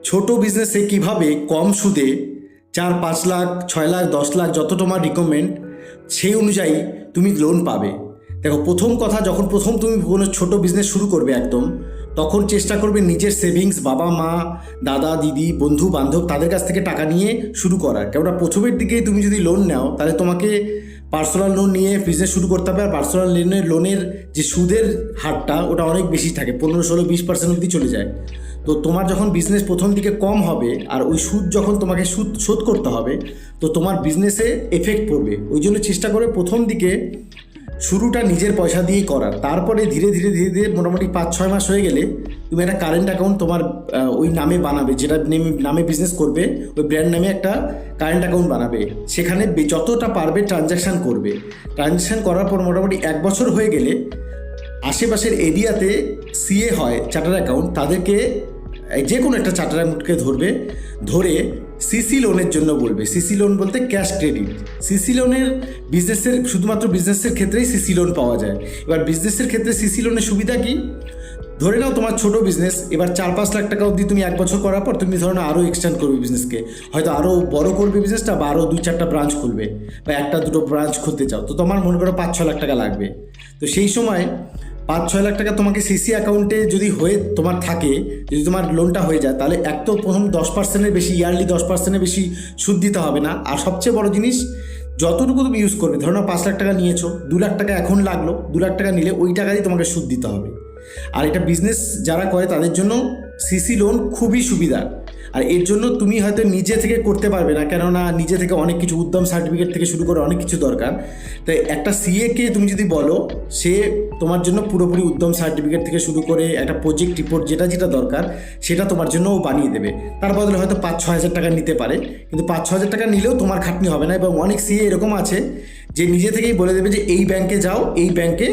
ছোট বিজনেসে কিভাবে কম সুদে 4-5 লাখ 6 লাখ 10 লাখ যত তোমার রিকমেন্ড সেই অনুযায়ী তুমি লোন পাবে। দেখো, প্রথম কথা, যখন তুমি কোনো ছোট বিজনেস শুরু করবে একদম, তখন চেষ্টা করবে নিজের সেভিংস, বাবা মা দাদা দিদি বন্ধু বান্ধব তাদের কাছ থেকে টাকা নিয়ে শুরু করার। কেননা প্রথমের দিকে তুমি যদি লোন নাও তাহলে তোমাকে পার্সোনাল লোন নিয়ে বিজনেস শুরু করতে হবে। আর পার্সোনাল লোনের যে সুদের হারটা ওটা অনেক বেশি থাকে, 15-16-20% অবধি চলে যায়। তো তোমার যখন বিজনেস প্রথম দিকে কম হবে আর ওই সুদ যখন তোমাকে শোধ করতে হবে, তো তোমার বিজনেসে এফেক্ট পড়বে। ওই জন্য চেষ্টা করে প্রথম দিকে শুরুটা নিজের পয়সা দিয়েই করার। তারপরে ধীরে ধীরে ধীরে ধীরে মোটামুটি 5-6 মাস হয়ে গেলে তুমি একটা কারেন্ট অ্যাকাউন্ট তোমার ওই নামে বানাবে, যেটা নামে বিজনেস করবে ওই ব্র্যান্ড নামে একটা কারেন্ট অ্যাকাউন্ট বানাবে। সেখানে যতটা পারবে ট্রানজ্যাকশান করবে। ট্রানজ্যাকশান করার পর মোটামুটি 1 বছর হয়ে গেলে আশেপাশের এরিয়াতে সিএ হয় চার্টার অ্যাকাউন্ট, তাদেরকে যে কোনো একটা চার্টার অ্যাকাউন্টকে ধরে সিসি লোনের জন্য বলবে। সিসি লোন বলতে ক্যাশ ক্রেডিট। সিসি লোনের শুধুমাত্র বিজনেসের ক্ষেত্রেই সিসি লোন পাওয়া যায়। এবার বিজনেসের ক্ষেত্রে সিসি লোনের সুবিধা কি? ধরে নাও তোমার ছোট বিজনেস, এবার 4-5 লাখ টাকা অবধি তুমি 1 বছর করার পর তুমি ধরো আরও এক্সটেন্ড করবে বিজনেসকে, হয়তো আরও বড় করবে বিজনেসটা, বা আরও 2-4টা ব্রাঞ্চ খুলবে, বা 1-2 ব্রাঞ্চ খুলতে চাও, তো তোমার মনে করো 5-6 লাখ টাকা লাগবে। তো সেই সময় 5-6 লাখ টাকা তোমাকে সিসি অ্যাকাউন্টে যদি তোমার থাকে, যদি তোমার লোনটা হয়ে যায়, তাহলে এক তো প্রথম 10%-এর বেশি, ইয়ারলি 10%-এর বেশি সুদ দিতে হবে না। আর সবচেয়ে বড় জিনিস, যতটুকু তুমি ইউজ করবে, ধরো না 5 লাখ টাকা নিয়েছো, 2 লাখ টাকা এখন লাগলো, 2 লাখ টাকা নিলে ওই টাকাই তোমাকে সুদ দিতে হবে। আর এটা বিজনেস যারা করে তাদের জন্য সিসি লোন খুবই সুবিধা। আর এর জন্য তুমি হয়তো নিজে থেকে করতে পারবে না, কেননা নিজে থেকে অনেক কিছু, উদ্যম সার্টিফিকেট থেকে শুরু করে অনেক কিছু দরকার। তাই একটা সিএকে তুমি যদি বলো, সে তোমার জন্য পুরোপুরি উদ্যম সার্টিফিকেট থেকে শুরু করে একটা প্রজেক্ট রিপোর্ট যেটা দরকার সেটা তোমার জন্য ও বানিয়ে দেবে। তার বদলে হয়তো 5-6 হাজার টাকা নিতে পারে, কিন্তু 5-6 হাজার টাকা নিলেও তোমার খাটনি হবে না। এবং অনেক সিএ এরকম আছে যে নিজে থেকেই বলে দেবে যে এই ব্যাংকে যাও, এই ব্যাংকে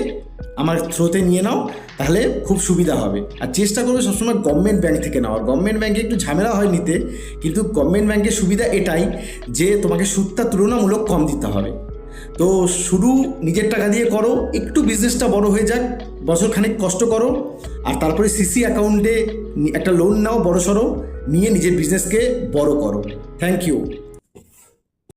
আমার থ্রোতে নিয়ে নাও, তাহলে খুব সুবিধা হবে। আর চেষ্টা করবে সবসময় গভর্নমেন্ট ব্যাংক থেকে নেওয়ার। গভর্নমেন্ট ব্যাংকে একটু ঝামেলা হয় নিতে, কিন্তু গভর্নমেন্ট ব্যাংকের সুবিধা এটাই যে তোমাকে সুদটা তুলনামূলক কম দিতে হবে। তো শুরু নিজের টাকা দিয়ে করো, একটু বিজনেসটা বড় হয়ে যাক, বছরখানেক কষ্ট করো, আর তারপরে সিসি অ্যাকাউন্টে একটা লোন নাও বড়সড়, নিয়ে নিজের বিজনেসকে বড় করো। Thank you.